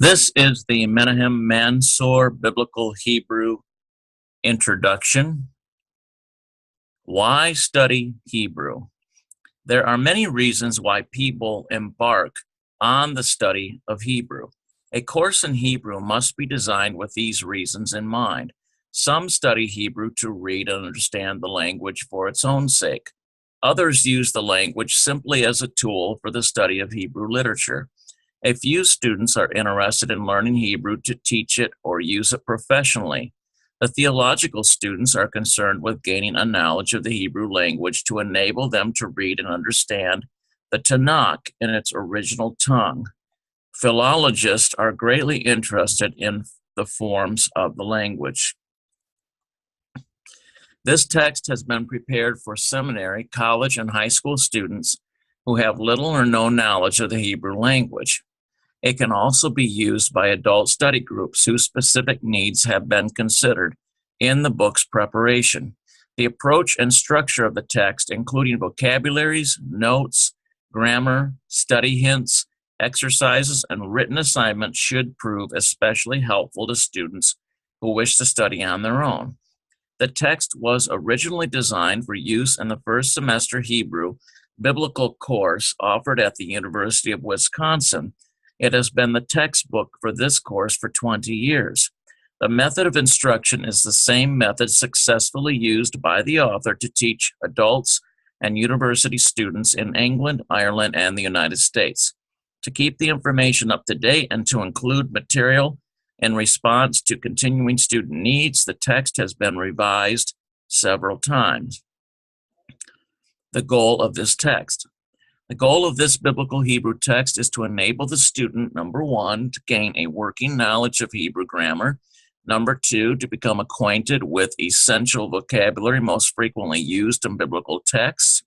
This is the Menahem Mansour Biblical Hebrew Introduction. Why study Hebrew? There are many reasons why people embark on the study of Hebrew. A course in Hebrew must be designed with these reasons in mind. Some study Hebrew to read and understand the language for its own sake. Others use the language simply as a tool for the study of Hebrew literature. A few students are interested in learning Hebrew to teach it or use it professionally. The theological students are concerned with gaining a knowledge of the Hebrew language to enable them to read and understand the Tanakh in its original tongue. Philologists are greatly interested in the forms of the language. This text has been prepared for seminary, college, and high school students who have little or no knowledge of the Hebrew language. It can also be used by adult study groups whose specific needs have been considered in the book's preparation. The approach and structure of the text, including vocabularies, notes, grammar, study hints, exercises, and written assignments, should prove especially helpful to students who wish to study on their own. The text was originally designed for use in the first semester Hebrew biblical course offered at the University of Wisconsin. It has been the textbook for this course for 20 years. The method of instruction is the same method successfully used by the author to teach adults and university students in England, Ireland, and the United States. To keep the information up to date and to include material in response to continuing student needs, the text has been revised several times. The goal of this text. The goal of this biblical Hebrew text is to enable the student, number one, to gain a working knowledge of Hebrew grammar, number two, to become acquainted with essential vocabulary most frequently used in biblical texts,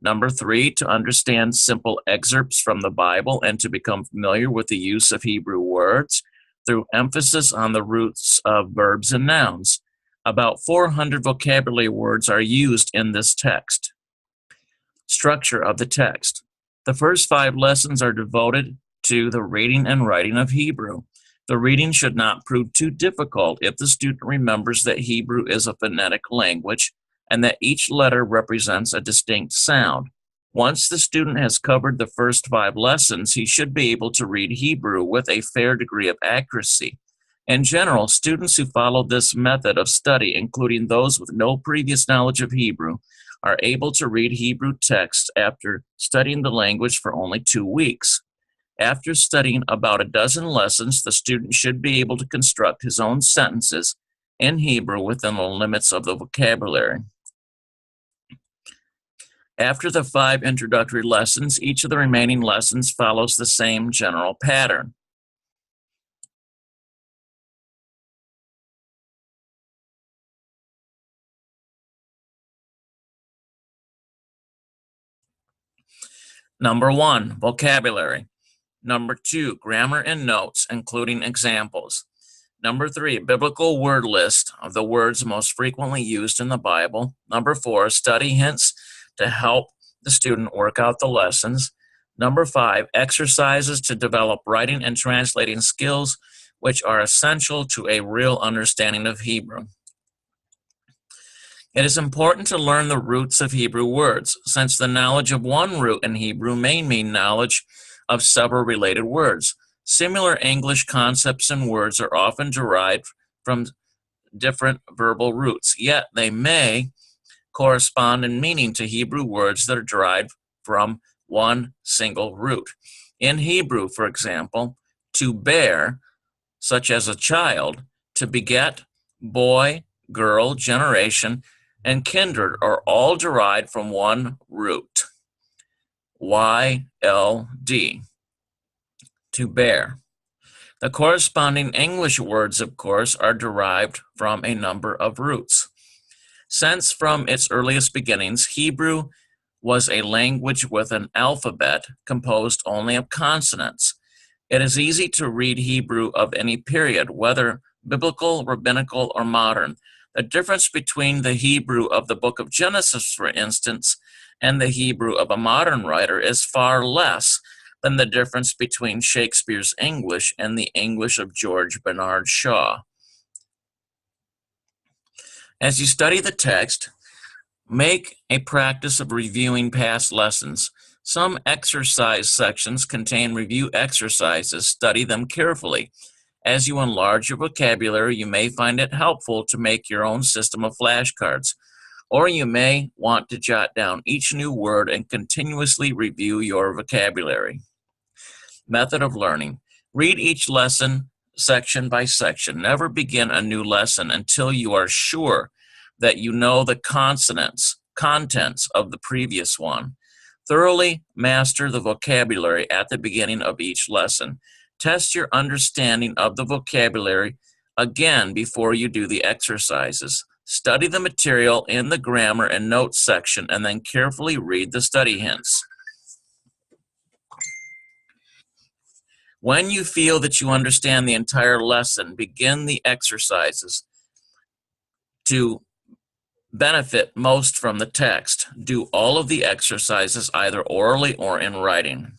number three, to understand simple excerpts from the Bible and to become familiar with the use of Hebrew words through emphasis on the roots of verbs and nouns. About 400 vocabulary words are used in this text. Structure of the text. The first 5 lessons are devoted to the reading and writing of Hebrew. The reading should not prove too difficult if the student remembers that Hebrew is a phonetic language and that each letter represents a distinct sound. Once the student has covered the first 5 lessons, he should be able to read Hebrew with a fair degree of accuracy. In general, students who follow this method of study, including those with no previous knowledge of Hebrew, are able to read Hebrew text after studying the language for only 2 weeks. After studying about a dozen lessons, the student should be able to construct his own sentences in Hebrew within the limits of the vocabulary. After the 5 introductory lessons, each of the remaining lessons follows the same general pattern. Number 1, vocabulary. Number 2, grammar and notes, including examples. Number 3, biblical word list of the words most frequently used in the Bible. Number 4, study hints to help the student work out the lessons. Number 5, exercises to develop writing and translating skills, which are essential to a real understanding of Hebrew. It is important to learn the roots of Hebrew words, since the knowledge of one root in Hebrew may mean knowledge of several related words. Similar English concepts and words are often derived from different verbal roots, yet they may correspond in meaning to Hebrew words that are derived from one single root. In Hebrew, for example, to bear, such as a child, to beget, boy, girl, generation, and kindred are all derived from one root, YLD, to bear. The corresponding English words, of course, are derived from a number of roots. Since from its earliest beginnings, Hebrew was a language with an alphabet composed only of consonants, it is easy to read Hebrew of any period, whether biblical, rabbinical, or modern. The difference between the Hebrew of the book of Genesis, for instance, and the Hebrew of a modern writer is far less than the difference between Shakespeare's English and the English of George Bernard Shaw. As you study the text, make a practice of reviewing past lessons. Some exercise sections contain review exercises. Study them carefully. As you enlarge your vocabulary, you may find it helpful to make your own system of flashcards, or you may want to jot down each new word and continuously review your vocabulary. Method of learning. Read each lesson section by section. Never begin a new lesson until you are sure that you know the contents of the previous one. Thoroughly master the vocabulary at the beginning of each lesson. Test your understanding of the vocabulary again before you do the exercises. Study the material in the grammar and notes section and then carefully read the study hints. When you feel that you understand the entire lesson, begin the exercises to benefit most from the text. Do all of the exercises either orally or in writing.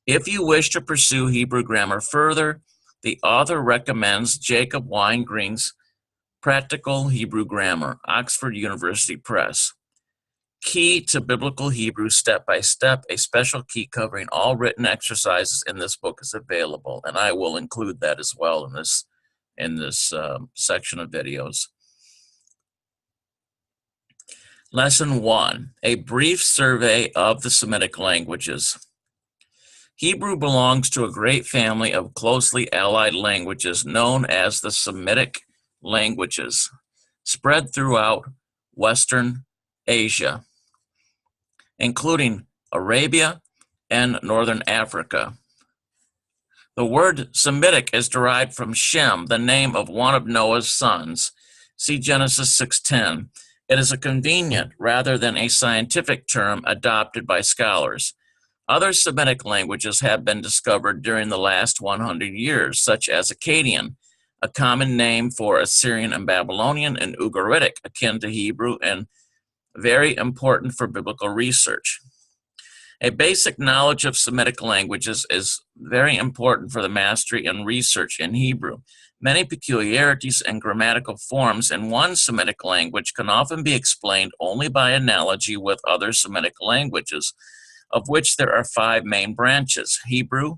If you wish to pursue Hebrew grammar further, the author recommends Jacob Weingreen's Practical Hebrew Grammar, Oxford University Press. Key to Biblical Hebrew Step by Step, a special key covering all written exercises in this book is available, and I will include that as well in this section of videos. Lesson 1, a brief survey of the Semitic languages. Hebrew belongs to a great family of closely allied languages known as the Semitic languages, spread throughout Western Asia, including Arabia and Northern Africa. The word Semitic is derived from Shem, the name of one of Noah's sons. See Genesis 6:10. It is a convenient rather than a scientific term adopted by scholars. Other Semitic languages have been discovered during the last 100 years, such as Akkadian, a common name for Assyrian and Babylonian, and Ugaritic, akin to Hebrew and very important for biblical research. A basic knowledge of Semitic languages is very important for the mastery and research in Hebrew. Many peculiarities and grammatical forms in one Semitic language can often be explained only by analogy with other Semitic languages, of which there are 5 main branches: Hebrew,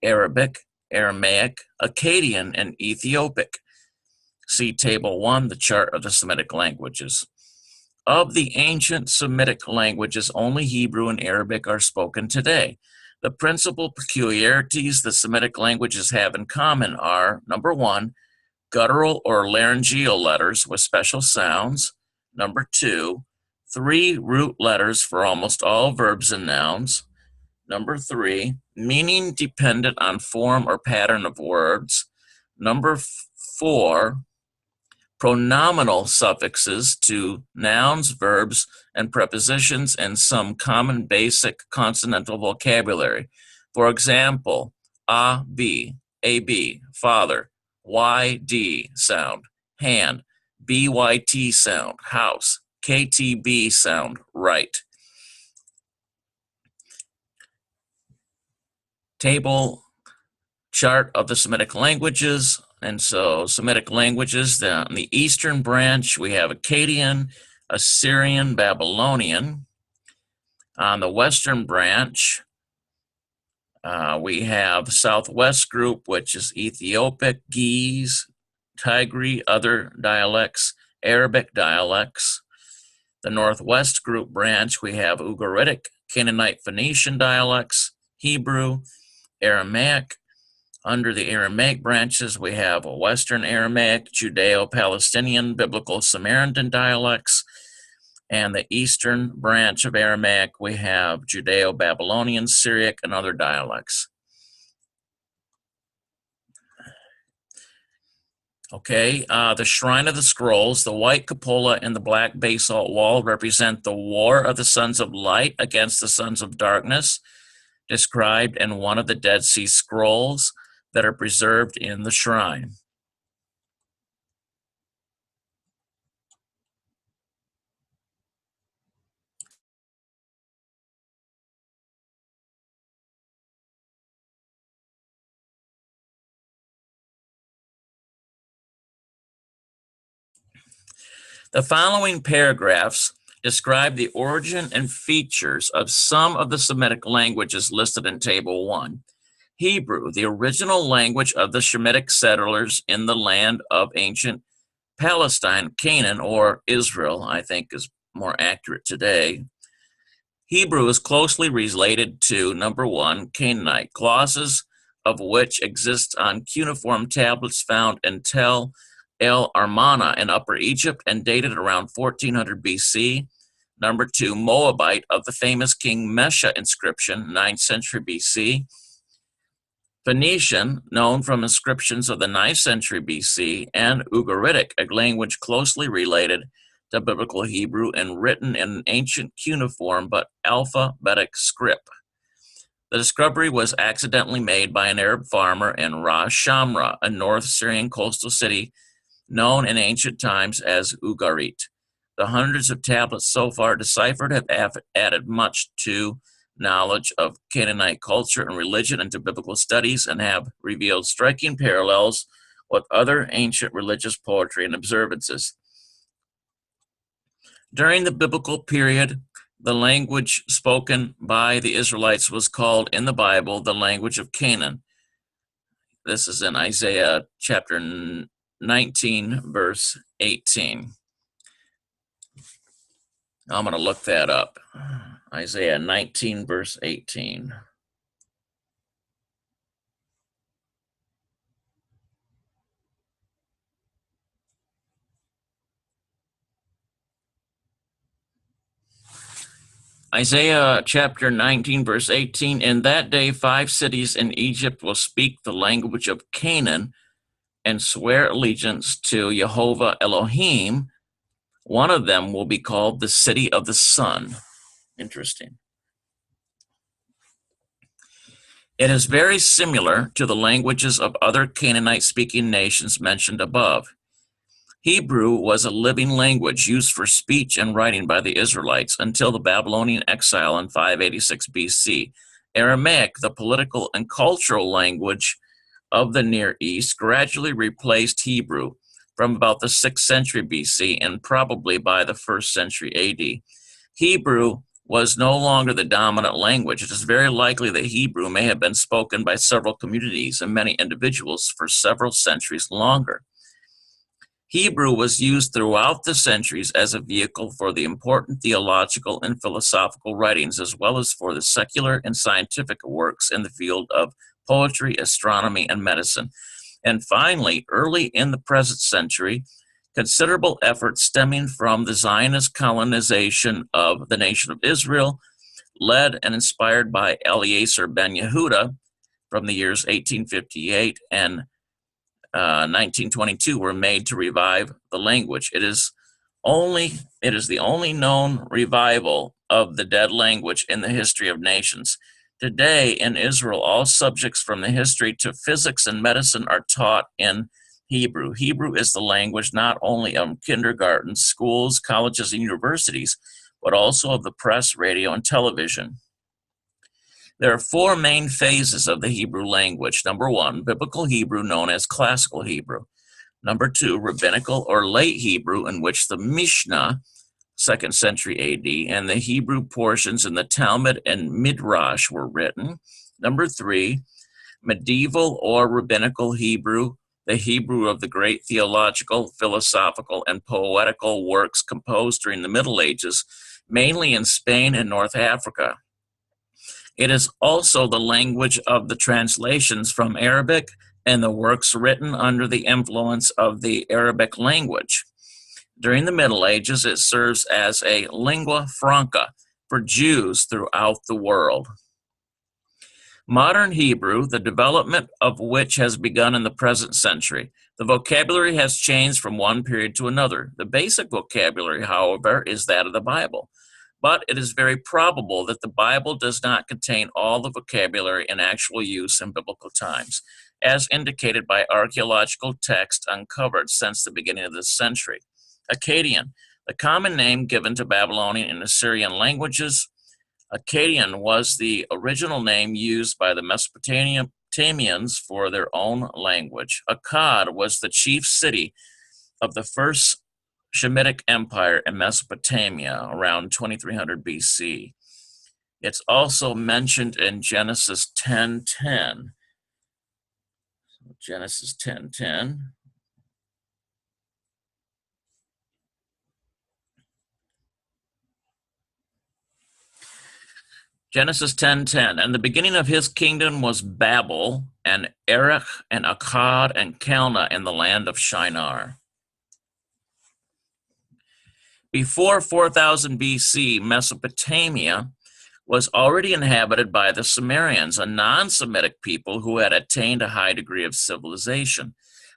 Arabic, Aramaic, Akkadian, and Ethiopic. See Table 1, the chart of the Semitic languages. Of the ancient Semitic languages, only Hebrew and Arabic are spoken today. The principal peculiarities the Semitic languages have in common are, number 1, guttural or laryngeal letters with special sounds. Number 2, 3 root letters for almost all verbs and nouns. Number 3, meaning dependent on form or pattern of words. Number 4, pronominal suffixes to nouns, verbs, and prepositions, and some common basic consonantal vocabulary. For example, a-b, father, y-d sound, hand, b-y-t sound, house, k-t-b sound, right. Table chart of the Semitic languages. And so Semitic languages, on the eastern branch, we have Akkadian, Assyrian, Babylonian. On the western branch, we have the southwest group, which is Ethiopic, Ge'ez, Tigray, other dialects, Arabic dialects. The northwest group branch, we have Ugaritic, Canaanite Phoenician dialects, Hebrew, Aramaic. Under the Aramaic branches, we have Western Aramaic, Judeo-Palestinian, Biblical Samaritan dialects, and the eastern branch of Aramaic, we have Judeo-Babylonian, Syriac, and other dialects. Okay, the Shrine of the Scrolls, the white cupola and the black basalt wall represent the war of the sons of light against the sons of darkness, described in one of the Dead Sea Scrolls that are preserved in the shrine. The following paragraphs describe the origin and features of some of the Semitic languages listed in Table 1. Hebrew, the original language of the Shemitic settlers in the land of ancient Palestine, Canaan, or Israel, I think is more accurate today. Hebrew is closely related to, number 1, Canaanite, clauses of which exist on cuneiform tablets found in Tel El Armana in Upper Egypt and dated around 1400 BC. Number 2, Moabite of the famous King Mesha inscription, 9th century BC. Phoenician, known from inscriptions of the 9th century BC, and Ugaritic, a language closely related to Biblical Hebrew and written in an ancient cuneiform but alphabetic script. The discovery was accidentally made by an Arab farmer in Ras Shamra, a North Syrian coastal city known in ancient times as Ugarit. The hundreds of tablets so far deciphered have added much to knowledge of Canaanite culture and religion into biblical studies and have revealed striking parallels with other ancient religious poetry and observances. During the biblical period, the language spoken by the Israelites was called in the Bible the language of Canaan. This is in Isaiah chapter 19, verse 18. I'm going to look that up. Isaiah 19, verse 18. Isaiah chapter 19, verse 18. In that day, 5 cities in Egypt will speak the language of Canaan and swear allegiance to Jehovah Elohim. One of them will be called the City of the Sun. Interesting. It is very similar to the languages of other Canaanite-speaking nations mentioned above. Hebrew was a living language used for speech and writing by the Israelites until the Babylonian exile in 586 BC. Aramaic, the political and cultural language of the Near East, gradually replaced Hebrew from about the 6th century BC and probably by the 1st century AD. Hebrew was no longer the dominant language. It is very likely that Hebrew may have been spoken by several communities and many individuals for several centuries longer. Hebrew was used throughout the centuries as a vehicle for the important theological and philosophical writings, as well as for the secular and scientific works in the field of poetry, astronomy, and medicine. And finally, early in the present century, considerable efforts stemming from the Zionist colonization of the nation of Israel, led and inspired by Eliezer Ben Yehuda from the years 1858 and 1922, were made to revive the language. It is the only known revival of the dead language in the history of nations. Today in Israel, all subjects from the history to physics and medicine are taught in Hebrew. Hebrew is the language not only of kindergartens, schools, colleges, and universities, but also of the press, radio, and television. There are 4 main phases of the Hebrew language. Number 1, Biblical Hebrew, known as Classical Hebrew. Number 2, Rabbinical or Late Hebrew, in which the Mishnah, 2nd century AD, and the Hebrew portions in the Talmud and Midrash were written. Number 3, Medieval or Rabbinical Hebrew, the Hebrew of the great theological, philosophical, and poetical works composed during the Middle Ages, mainly in Spain and North Africa. It is also the language of the translations from Arabic and the works written under the influence of the Arabic language. During the Middle Ages, it serves as a lingua franca for Jews throughout the world. Modern Hebrew, the development of which has begun in the present century. The vocabulary has changed from one period to another. The basic vocabulary, however, is that of the Bible. But it is very probable that the Bible does not contain all the vocabulary in actual use in biblical times, as indicated by archaeological texts uncovered since the beginning of this century. Akkadian, the common name given to Babylonian and Assyrian languages. Akkadian was the original name used by the Mesopotamians for their own language. Akkad was the chief city of the first Shemitic Empire in Mesopotamia around 2300 BC. It's also mentioned in Genesis 10:10. Genesis 10:10. Genesis 10:10. And the beginning of his kingdom was Babel, and Erech, and Akkad, and Calneh in the land of Shinar. Before 4000 BC, Mesopotamia was already inhabited by the Sumerians, a non-Semitic people who had attained a high degree of civilization.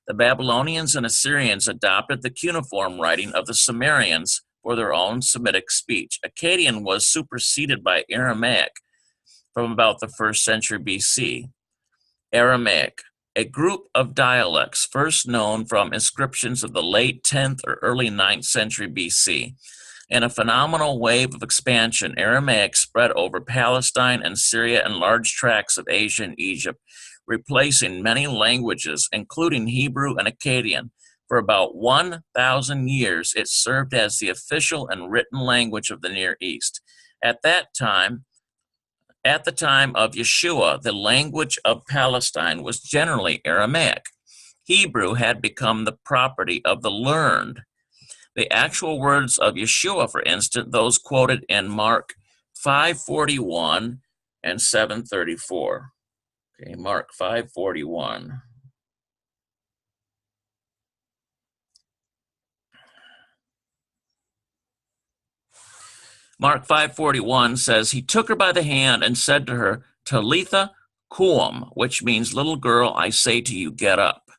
The Babylonians and Assyrians adopted the cuneiform writing of the Sumerians for their own Semitic speech. Akkadian was superseded by Aramaic from about the 1st century BC. Aramaic, a group of dialects first known from inscriptions of the late 10th or early 9th century BC. In a phenomenal wave of expansion, Aramaic spread over Palestine and Syria and large tracts of Asia and Egypt, replacing many languages, including Hebrew and Akkadian. For about 1,000 years, it served as the official and written language of the Near East. At the time of Yeshua, the language of Palestine was generally Aramaic. Hebrew had become the property of the learned. The actual words of Yeshua, for instance, those quoted in Mark 5:41 and 7:34. Okay, Mark 5:41. Mark 5:41 says, he took her by the hand and said to her, Talitha Koum, which means, little girl, I say to you, get up.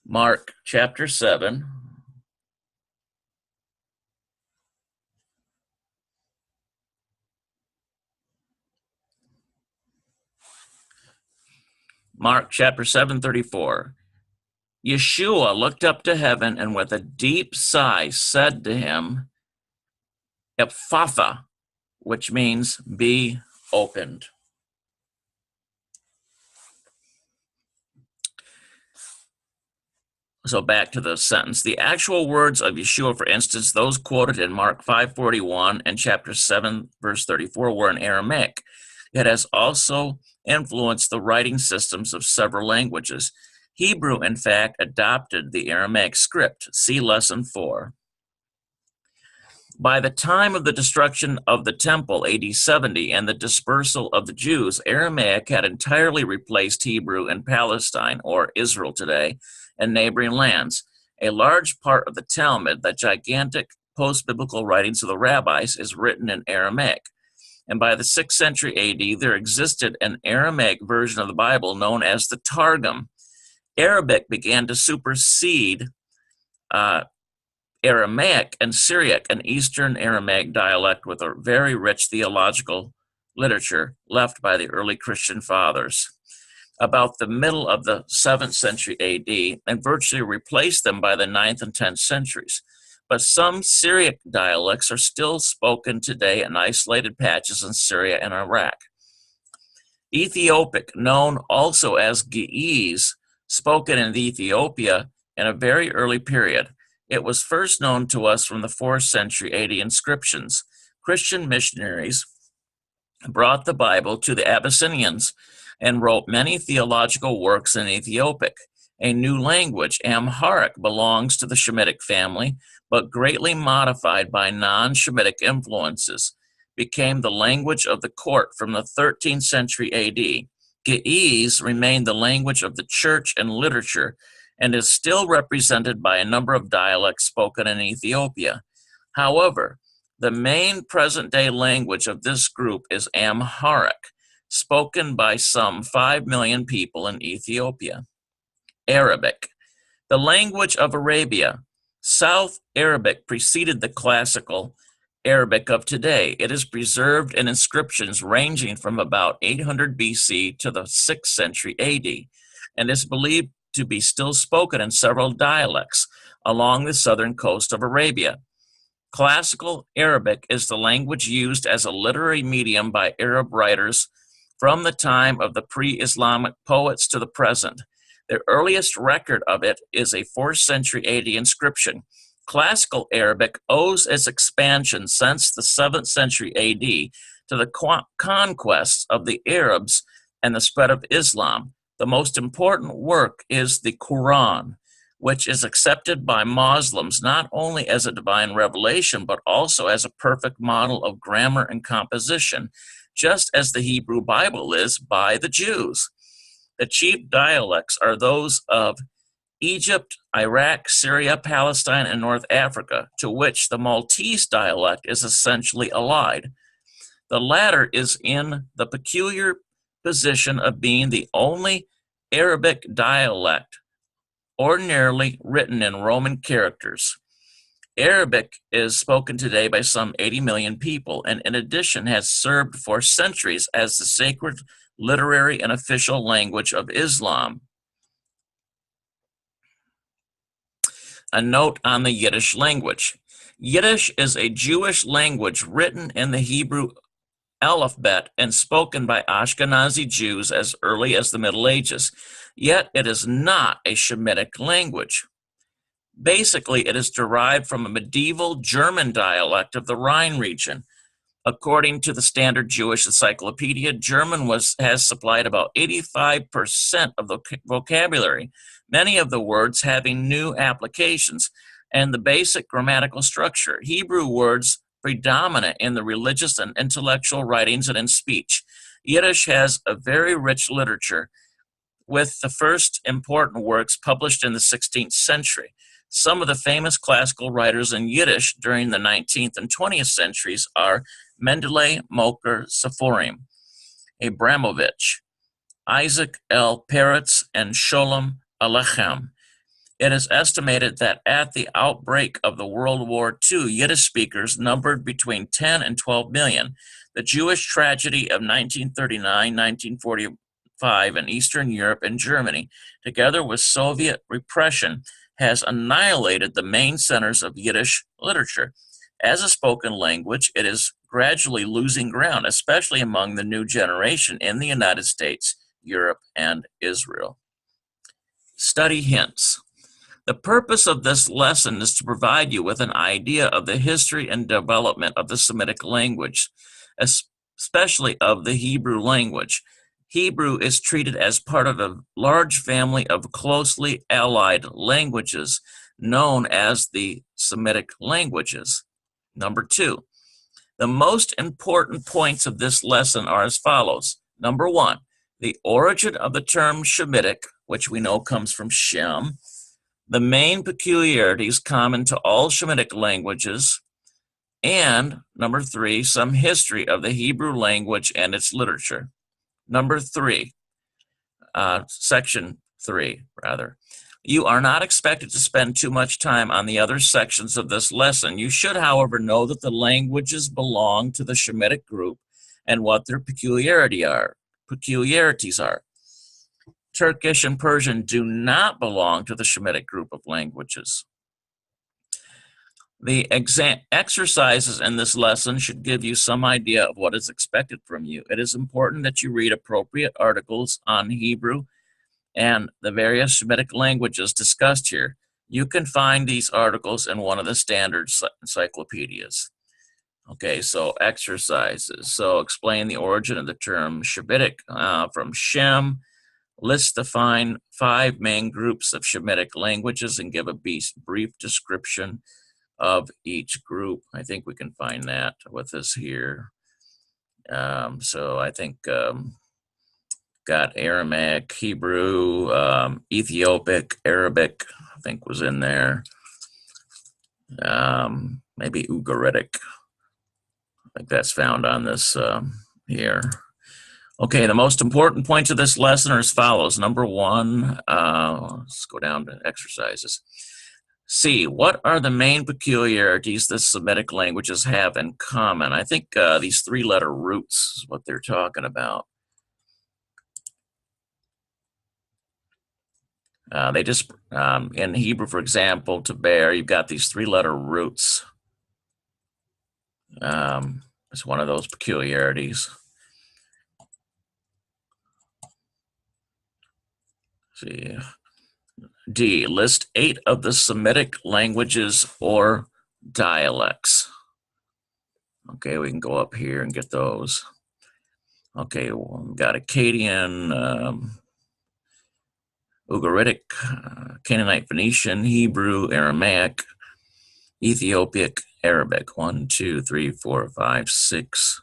Mark chapter 7. Mark chapter 7:34. Yeshua looked up to heaven and with a deep sigh said to him, Ephphatha, which means be opened. So back to the sentence. The actual words of Yeshua, for instance, those quoted in Mark 5:41 and chapter 7, verse 34, were in Aramaic. It has also influenced the writing systems of several languages. Hebrew, in fact, adopted the Aramaic script. See lesson 4. By the time of the destruction of the temple, AD 70, and the dispersal of the Jews, Aramaic had entirely replaced Hebrew in Palestine, or Israel today, and neighboring lands. A large part of the Talmud, the gigantic post-biblical writings of the rabbis, is written in Aramaic. And by the 6th century AD, there existed an Aramaic version of the Bible known as the Targum. Arabic began to supersede Aramaic and Syriac, an Eastern Aramaic dialect with a very rich theological literature left by the early Christian fathers. About the middle of the 7th century AD, and virtually replaced them by the 9th and 10th centuries. But some Syriac dialects are still spoken today in isolated patches in Syria and Iraq. Ethiopic, known also as Ge'ez, spoken in Ethiopia in a very early period. It was first known to us from the 4th century AD inscriptions. Christian missionaries brought the Bible to the Abyssinians and wrote many theological works in Ethiopic. A new language, Amharic, belongs to the Shemitic family, but greatly modified by non-Shemitic influences, became the language of the court from the 13th century AD. Ge'ez remained the language of the church and literature, and is still represented by a number of dialects spoken in Ethiopia. However, the main present-day language of this group is Amharic, spoken by some 5 million people in Ethiopia. Arabic, the language of Arabia. South Arabic preceded the classical Arabic of today. It is preserved in inscriptions ranging from about 800 BC to the 6th century AD, and is believed to be still spoken in several dialects along the southern coast of Arabia. Classical Arabic is the language used as a literary medium by Arab writers from the time of the pre-Islamic poets to the present. The earliest record of it is a 4th century AD inscription. Classical Arabic owes its expansion since the 7th century AD to the conquests of the Arabs and the spread of Islam. The most important work is the Quran, which is accepted by Muslims not only as a divine revelation, but also as a perfect model of grammar and composition, just as the Hebrew Bible is by the Jews. The chief dialects are those of Egypt, Iraq, Syria, Palestine, and North Africa, to which the Maltese dialect is essentially allied. The latter is in the peculiar position of being the only Arabic dialect ordinarily written in Roman characters. Arabic is spoken today by some 80 million people, and in addition has served for centuries as the sacred, literary, and official language of Islam. A note on the Yiddish language. Yiddish is a Jewish language written in the Hebrew alphabet and spoken by Ashkenazi Jews as early as the Middle Ages, yet it is not a Shemitic language. Basically, it is derived from a medieval German dialect of the Rhine region. According to the Standard Jewish Encyclopedia, German has supplied about 85% of the vocabulary, many of the words having new applications, and the basic grammatical structure. Hebrew words predominant in the religious and intellectual writings and in speech. Yiddish has a very rich literature, with the first important works published in the 16th century. Some of the famous classical writers in Yiddish during the 19th and 20th centuries are Mendeley, Moker, Sephorim, Abramovich, Isaac L. Peretz, and Sholem Aleichem. It is estimated that at the outbreak of the World War II, Yiddish speakers numbered between 10 and 12 million. The Jewish tragedy of 1939-1945 in Eastern Europe and Germany, together with Soviet repression, has annihilated the main centers of Yiddish literature. As a spoken language, it is gradually losing ground, especially among the new generation in the United States, Europe, and Israel. Study hints. The purpose of this lesson is to provide you with an idea of the history and development of the Semitic language, especially of the Hebrew language. Hebrew is treated as part of a large family of closely allied languages known as the Semitic languages. Number 2, the most important points of this lesson are as follows. Number 1, the origin of the term Shemitic, which we know comes from Shem, the main peculiarities common to all Shemitic languages, and number 3, some history of the Hebrew language and its literature. Number 3, section 3, rather. You are not expected to spend too much time on the other sections of this lesson. You should, however, know that the languages belong to the Shemitic group and what their peculiarities are. Turkish and Persian do not belong to the Shemitic group of languages. The exercises in this lesson should give you some idea of what is expected from you. It is important that you read appropriate articles on Hebrew and the various Shemitic languages discussed here. You can find these articles in one of the standard encyclopedias. Okay, so exercises. So explain the origin of the term Shemitic from Shem. Define 5 main groups of Shemitic languages and give a brief description of each group. I think we can find that with this here. So I think got Aramaic, Hebrew, Ethiopic, Arabic, I think was in there. Maybe Ugaritic. I think that's found on this here. Okay, the most important points of this lesson are as follows. Number 1, let's go down to exercises. C, what are the main peculiarities the Semitic languages have in common? I think these 3-letter roots is what they're talking about. They just, in Hebrew, for example, to bear, you've got these 3-letter roots. It's one of those peculiarities. See. D, list 8 of the Semitic languages or dialects. Okay, we can go up here and get those. Okay, well, we've got Akkadian, Ugaritic, Canaanite, Phoenician, Hebrew, Aramaic, Ethiopic, Arabic. 1, 2, 3, 4, 5, 6.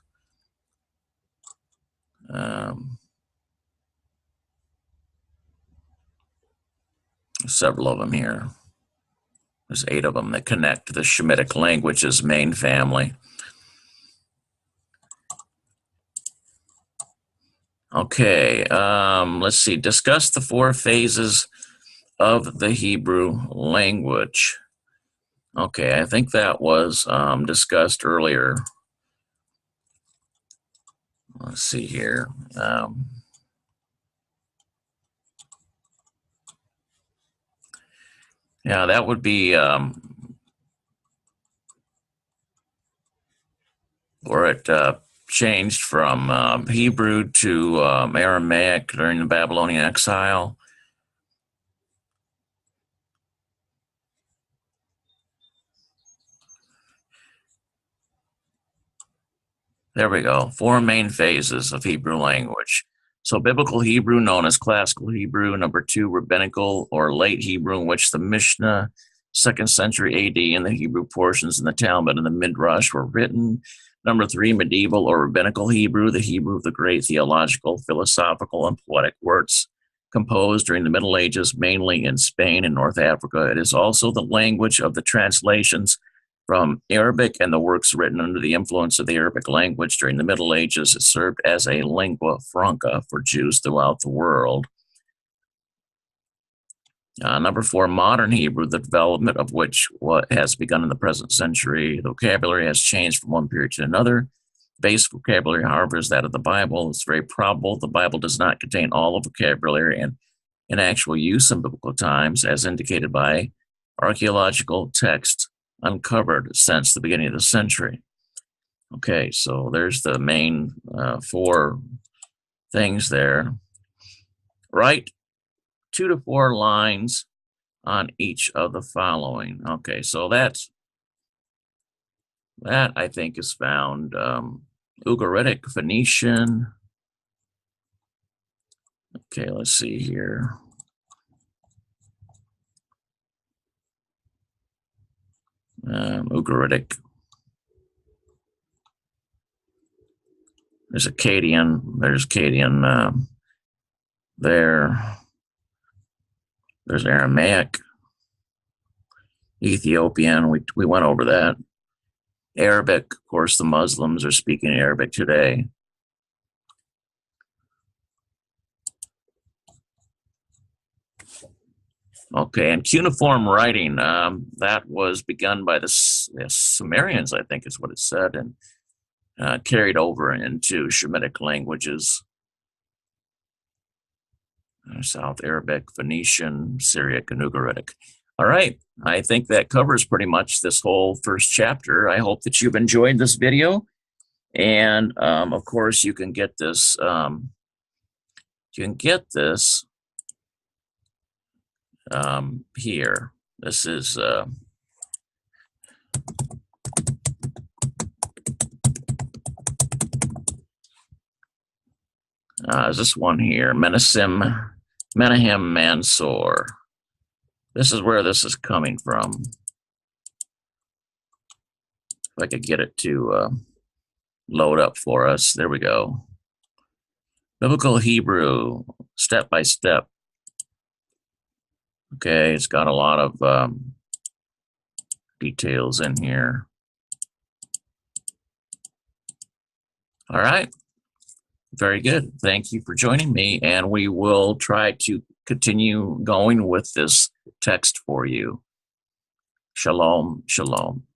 Several of them here. There's 8 of them that connect to the Shemitic languages main family. Okay, let's see. Discuss the 4 phases of the Hebrew language. Okay, I think that was discussed earlier. Let's see here. Yeah, that would be where it changed from Hebrew to Aramaic during the Babylonian exile. There we go. 4 main phases of Hebrew language. So biblical Hebrew, known as classical Hebrew. Number 2, rabbinical or late Hebrew, in which the Mishnah, 2nd century AD, and the Hebrew portions in the Talmud and the Midrash were written. Number 3, medieval or rabbinical Hebrew, the Hebrew of the great theological, philosophical, and poetic works composed during the Middle Ages, mainly in Spain and North Africa. It is also the language of the translations from Arabic and the works written under the influence of the Arabic language during the Middle Ages. It served as a lingua franca for Jews throughout the world. Number 4, modern Hebrew, the development of which has begun in the present century. The vocabulary has changed from one period to another. Base vocabulary, however, is that of the Bible. It's very probable the Bible does not contain all of vocabulary and in actual use in biblical times, as indicated by archaeological texts uncovered since the beginning of the century. Okay, so there's the main 4 things there. Write 2 to 4 lines on each of the following. Okay, so that I think is found Ugaritic, Phoenician. Okay, let's see here. Ugaritic. There's Akkadian. There's Akkadian there. There's Aramaic. Ethiopian. We went over that. Arabic, of course, the Muslims are speaking Arabic today. Okay, and cuneiform writing, that was begun by the Sumerians, I think is what it said, and carried over into Shemitic languages. South Arabic, Phoenician, Syriac, and Ugaritic. All right, I think that covers pretty much this whole first chapter. I hope that you've enjoyed this video. And of course, you can get this. Here. This is this one here, Menahem Mansoor. This is where this is coming from. If I could get it to load up for us. There we go. Biblical Hebrew, step by step. Okay, it's got a lot of details in here. All right. Very good. Thank you for joining me, and we will try to continue going with this text for you. Shalom, shalom.